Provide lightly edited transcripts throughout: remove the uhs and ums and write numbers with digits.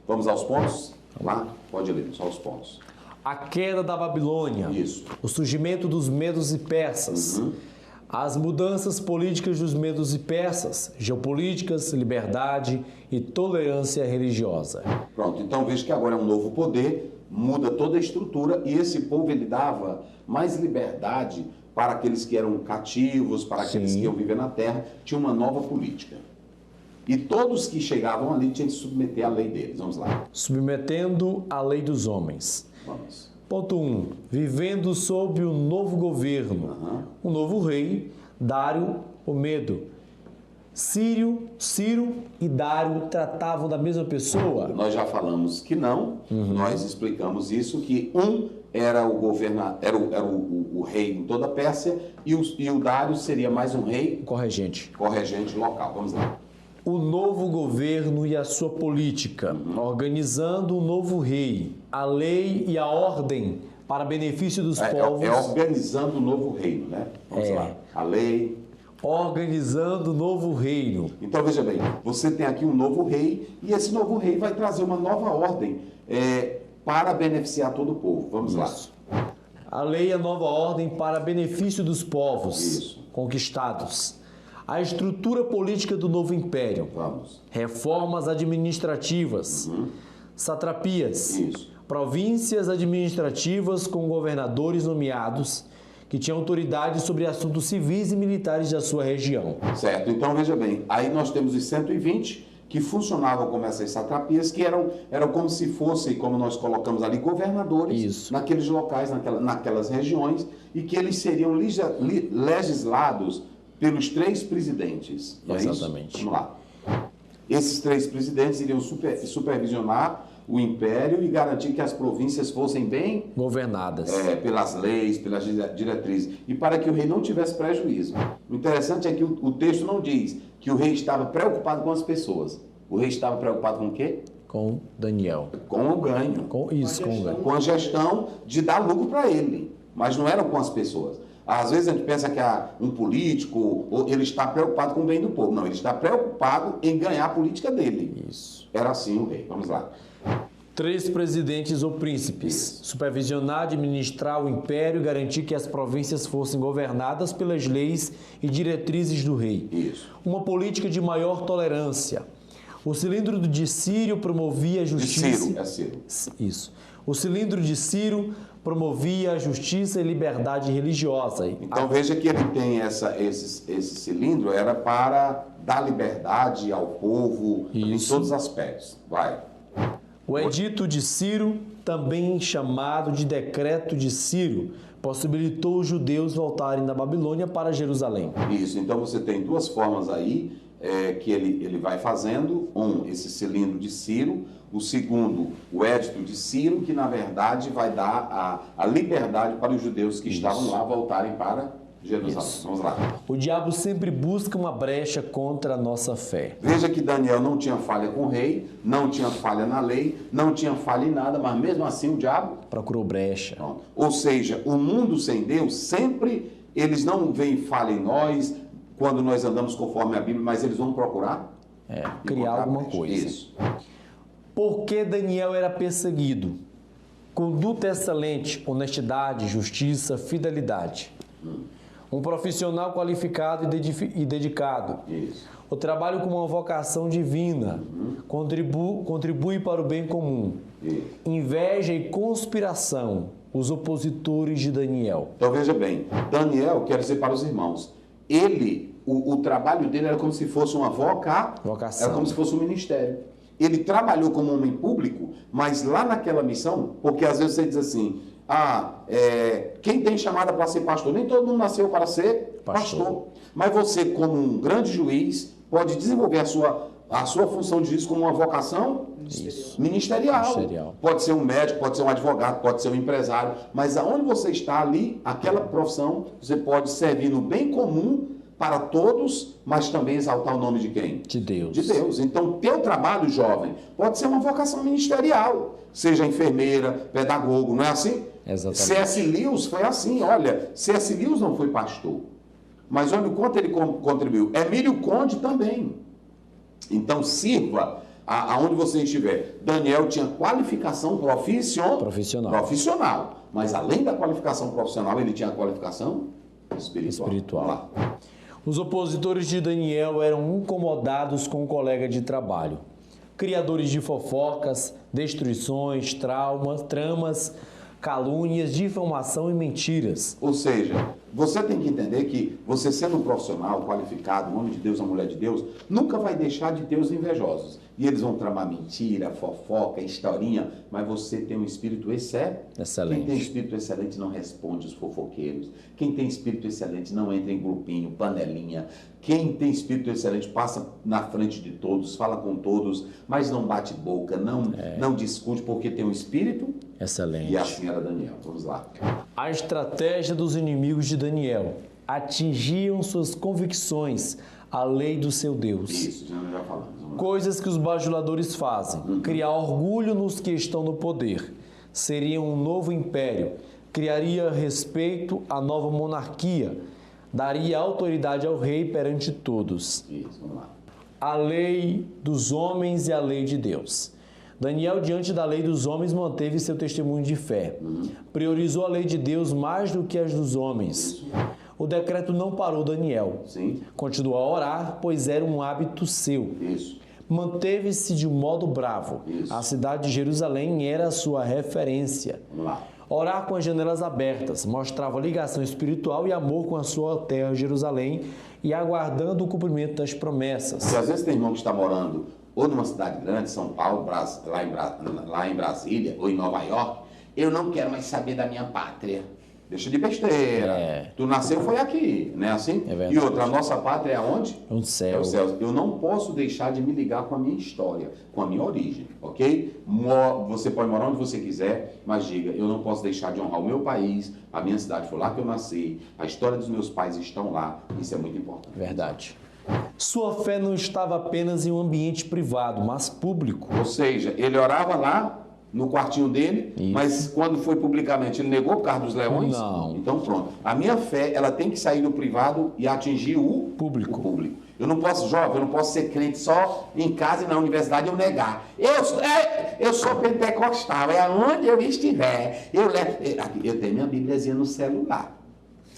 Vamos aos pontos? Lá, pode ler, só os pontos. A queda da Babilônia. Isso. O surgimento dos medos e persas. As mudanças políticas dos medos e persas, geopolíticas, liberdade e tolerância religiosa. Pronto, então veja que agora é um novo poder, muda toda a estrutura e esse povo ele dava mais liberdade para aqueles que eram cativos, para aqueles que iam viver na terra, tinha uma nova política. E todos que chegavam ali tinham que submeter à lei deles. Vamos lá. Submetendo a lei dos homens. Vamos. Ponto 1. Vivendo sob o novo governo. O novo rei, Dário o Medo. Ciro e Dário tratavam da mesma pessoa? Nós já falamos que não. Nós explicamos isso, que um era o o rei em toda a Pérsia e o Dário seria mais um rei corregente local. Vamos lá. O novo governo e a sua política, organizando o novo rei, a lei e a ordem para benefício dos povos. É organizando o novo reino, né? Vamos lá. A lei. Organizando o novo reino. Então veja bem, você tem aqui um novo rei e esse novo rei vai trazer uma nova ordem para beneficiar todo o povo. Vamos lá. A lei e a nova ordem para benefício dos povos conquistados. A estrutura política do novo império. Vamos. Reformas administrativas. Satrapias. Isso. Províncias administrativas com governadores nomeados que tinham autoridade sobre assuntos civis e militares da sua região. Certo. Então veja bem, aí nós temos os 120 que funcionavam como essas satrapias, que eram como se fossem, como nós colocamos ali, governadores naqueles locais, naquelas regiões, e que eles seriam legislados pelos 3 presidentes. Exatamente. Vamos lá. Esses 3 presidentes iriam supervisionar o império e garantir que as províncias fossem bem governadas pelas leis, pelas diretrizes, e para que o rei não tivesse prejuízo. O interessante é que o texto não diz que o rei estava preocupado com as pessoas. O rei estava preocupado com o quê? Com Daniel. Com o ganho. Com o ganho. Com a gestão de dar lucro para ele, mas não era com as pessoas. Às vezes a gente pensa que um político, ele está preocupado com o bem do povo. Não, ele está preocupado em ganhar a política dele. Isso. Era assim o rei. Vamos lá. 3 presidentes ou príncipes. Supervisionar, administrar o império e garantir que as províncias fossem governadas pelas leis e diretrizes do rei. Isso. Uma política de maior tolerância. O cilindro de Ciro promovia a justiça... De Ciro. Isso. O cilindro de Ciro promovia a justiça e liberdade religiosa. Então veja que ele tem esse cilindro, era para dar liberdade ao povo em todos os aspectos. Vai. O edito de Ciro, também chamado de decreto de Ciro, possibilitou os judeus voltarem da Babilônia para Jerusalém. Isso, então você tem 2 formas aí que ele vai fazendo. Esse cilindro de Ciro. O segundo, o edito de Ciro, que na verdade vai dar a liberdade para os judeus que estavam lá voltarem para Jerusalém. Vamos lá. O diabo sempre busca uma brecha contra a nossa fé. Veja que Daniel não tinha falha com o rei, não tinha falha na lei, não tinha falha em nada, mas mesmo assim o diabo procurou brecha. Pronto. Ou seja, o mundo sem Deus, sempre eles não veem falha em nós quando nós andamos conforme a Bíblia, mas eles vão procurar criar alguma coisa. Isso. Por que Daniel era perseguido? Conduta excelente, honestidade, justiça, fidelidade. Um profissional qualificado e dedicado. Isso. O trabalho com uma vocação divina. Contribui para o bem comum. Isso. Inveja e conspiração. Os opositores de Daniel. Então veja bem, Daniel, quero dizer para os irmãos, o trabalho dele era como se fosse uma vocação. Era como se fosse um ministério. Ele trabalhou como homem público, mas lá naquela missão, porque às vezes você diz assim, quem tem chamada para ser pastor? Nem todo mundo nasceu para ser pastor. Mas você, como um grande juiz, pode desenvolver a sua função de juiz como uma vocação ministerial. Pode ser um médico, pode ser um advogado, pode ser um empresário, mas aonde você está ali, aquela profissão, você pode servir no bem comum para todos, mas também exaltar o nome de quem? De Deus. De Deus. Então, teu trabalho, jovem, pode ser uma vocação ministerial. Seja enfermeira, pedagogo, não é assim? Exatamente. C.S. Lewis foi assim, olha, C.S. Lewis não foi pastor, mas olha o quanto ele contribuiu. Emílio Conde também. Então, sirva aonde você estiver. Daniel tinha qualificação profissional. Mas além da qualificação profissional, ele tinha a qualificação espiritual. Os opositores de Daniel eram incomodados com o colega de trabalho. Criadores de fofocas, destruições, tramas, calúnias, difamação e mentiras. Ou seja, você tem que entender que você sendo um profissional qualificado, um homem de Deus, uma mulher de Deus, nunca vai deixar de ter os invejosos. E eles vão tramar mentira, fofoca, historinha, mas você tem um espírito excelente. Quem tem espírito excelente não responde os fofoqueiros. Quem tem espírito excelente não entra em grupinho, panelinha. Quem tem espírito excelente passa na frente de todos, fala com todos, mas não bate boca, não discute, porque tem um espírito excelente. E assim era Daniel. Vamos lá. A estratégia dos inimigos de Daniel: atingiam suas convicções, a lei do seu Deus. Isso, já falamos. Coisas que os bajuladores fazem: criar orgulho nos que estão no poder. Seria um novo império, criaria respeito à nova monarquia, daria autoridade ao rei perante todos. Isso, vamos lá. A lei dos homens e a lei de Deus. Daniel, diante da lei dos homens, manteve seu testemunho de fé. Priorizou a lei de Deus mais do que as dos homens. Isso. O decreto não parou Daniel. Sim. Continuou a orar, pois era um hábito seu. Isso. Manteve-se de modo bravo. Isso. A cidade de Jerusalém era a sua referência. Vamos lá. Orar com as janelas abertas mostrava ligação espiritual e amor com a sua terra, Jerusalém, e aguardando o cumprimento das promessas. Porque às vezes tem irmão que está morando ou numa cidade grande, São Paulo, lá em Brasília, ou em Nova York, eu não quero mais saber da minha pátria. Deixa de besteira. Tu nasceu foi aqui, não é assim? É verdade. E outra, a nossa pátria é onde? É o céu. É o céu. Eu não posso deixar de me ligar com a minha história, com a minha origem, ok? Você pode morar onde você quiser, mas diga, eu não posso deixar de honrar o meu país, a minha cidade, foi lá que eu nasci, a história dos meus pais estão lá, isso é muito importante. Verdade. Sua fé não estava apenas em um ambiente privado, mas público. Ou seja, ele orava lá no quartinho dele, Isso. mas quando foi publicamente, ele negou por causa dos leões? Não. Então pronto. A minha fé, ela tem que sair do privado e atingir o Público. Eu não posso, jovem, eu não posso ser crente só em casa e na universidade eu negar. Eu sou pentecostal, é aonde eu estiver. Eu tenho minha Bíbliazinha no celular,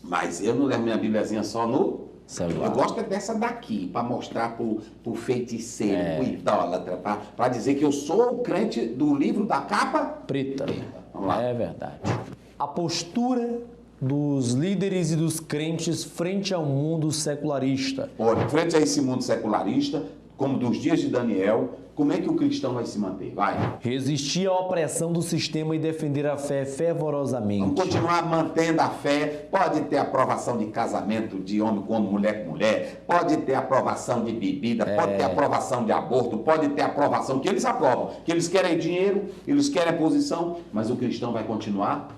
mas eu não levo minha Bíbliazinha só no celular. Eu gosto dessa daqui, para mostrar pro feiticeiro, pro idólatra, para dizer que eu sou o crente do livro da capa preta. Vamos lá. É verdade. A postura dos líderes e dos crentes frente ao mundo secularista. Olha, frente a esse mundo secularista, como dos dias de Daniel, como é que o cristão vai se manter? Vai. Resistir à opressão do sistema e defender a fé fervorosamente. Vamos continuar mantendo a fé. Pode ter aprovação de casamento de homem com homem, mulher com mulher. Pode ter aprovação de bebida. Pode ter aprovação de aborto. Pode ter aprovação que eles aprovam. Que eles querem dinheiro, eles querem posição. Mas o cristão vai continuar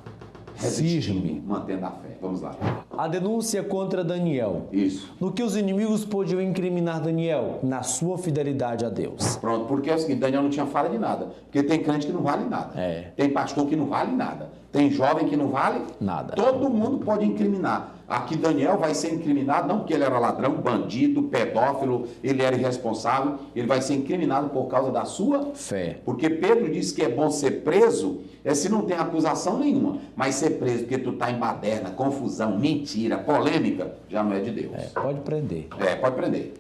resistindo, mantendo a fé. Vamos lá. A denúncia contra Daniel. Isso. No que os inimigos podiam incriminar Daniel? Na sua fidelidade a Deus. Pronto, porque é o seguinte, Daniel não tinha fala de nada. Porque tem crente que não vale nada. Tem pastor que não vale nada. Tem jovem que não vale nada. Todo mundo pode incriminar. Aqui Daniel vai ser incriminado, não porque ele era ladrão, bandido, pedófilo, ele era irresponsável, ele vai ser incriminado por causa da sua fé. Porque Pedro disse que é bom ser preso, se não tem acusação nenhuma, mas ser preso porque tu está em baderna, confusão, mentira, polêmica, já não é de Deus. Pode prender. Pode prender.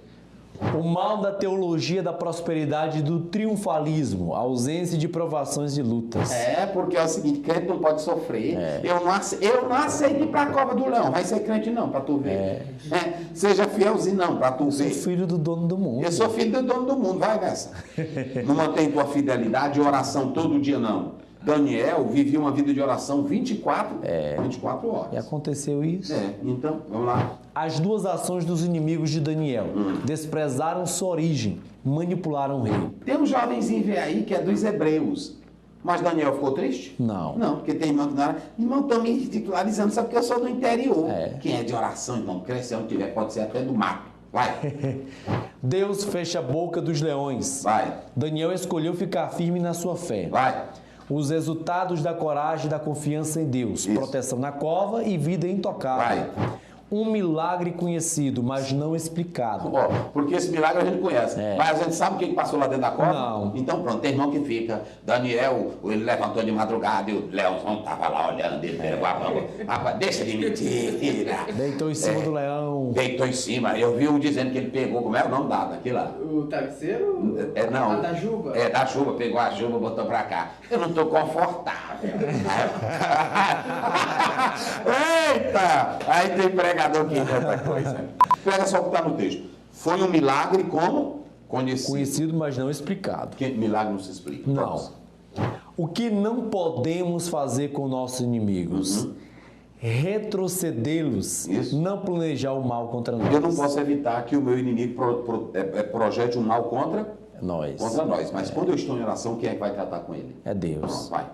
O mal da teologia da prosperidade e do triunfalismo, a ausência de provações e lutas. Porque é o seguinte, crente não pode sofrer. Eu não aceito ir para a cova do leão. Vai ser crente não, para tu ver. Seja fielzinho não, para tu ver. Eu sou filho do dono do mundo. Eu sou filho do dono do mundo, vai nessa. Não mantém tua fidelidade, oração todo dia não. Daniel vivia uma vida de oração 24 horas. E aconteceu isso? Então, vamos lá. As duas ações dos inimigos de Daniel. Desprezaram sua origem, manipularam o rei. Tem um jovenzinho aí que é dos hebreus. Mas Daniel ficou triste? Não. Não, porque tem irmão que não era. Irmão, estão me ridicularizando, sabe porque eu sou do interior. Quem é de oração, irmão, cresce onde tiver, pode ser até do mato. Vai. Deus fecha a boca dos leões. Vai. Daniel escolheu ficar firme na sua fé. Vai. Os resultados da coragem e da confiança em Deus. Isso. Proteção na cova e vida intocável. Vai. um milagre conhecido, mas não explicado. Ó, porque esse milagre a gente conhece, mas a gente sabe o que passou lá dentro da cova? Não. Então pronto, tem irmão que fica. Daniel, ele levantou de madrugada e o Leãozão estava lá olhando, ele pegou a mão. Rapaz, deixa de mentira. Deitou em cima do leão. Deitou em cima. Eu vi um dizendo que ele pegou, como é o nome daquilo lá? O travesseiro? Não. A da juba? Da juba, pegou a juba, botou pra cá. Eu não tô confortável. Eita! Aí tem pregador que inventa coisa. Pega só o que está no texto. Foi um milagre como? Conhecido, mas não explicado. Porque milagre não se explica. Não. Vamos. O que não podemos fazer com nossos inimigos? Retrocedê-los, não planejar o mal contra nós. Eu não posso evitar que o meu inimigo projete um mal contra nós. Mas quando eu estou em oração, quem é que vai tratar com ele? É Deus. Vai.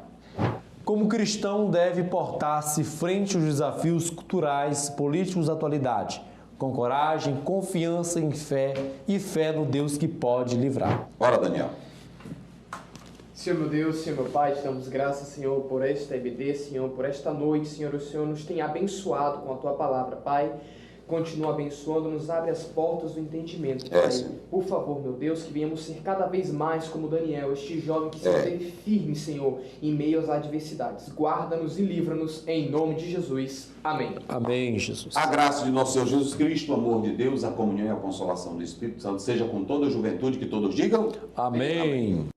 Como cristão deve portar-se frente aos desafios culturais, políticos da atualidade, com coragem, confiança em fé e fé no Deus que pode livrar. Bora, Daniel. Senhor meu Deus, Senhor meu Pai, te damos graças, Senhor, por esta EBD, Senhor, por esta noite, Senhor, o Senhor nos tem abençoado com a Tua palavra, Pai. Continua abençoando, nos abre as portas do entendimento, Pai. Por favor, meu Deus, que venhamos ser cada vez mais como Daniel, este jovem que se manteve firme, Senhor, em meio às adversidades. Guarda-nos e livra-nos, em nome de Jesus. Amém. Amém, Jesus. A graça de nosso Senhor Jesus Cristo, o amor de Deus, a comunhão e a consolação do Espírito Santo seja com toda a juventude, que todos digam. Amém. Amém.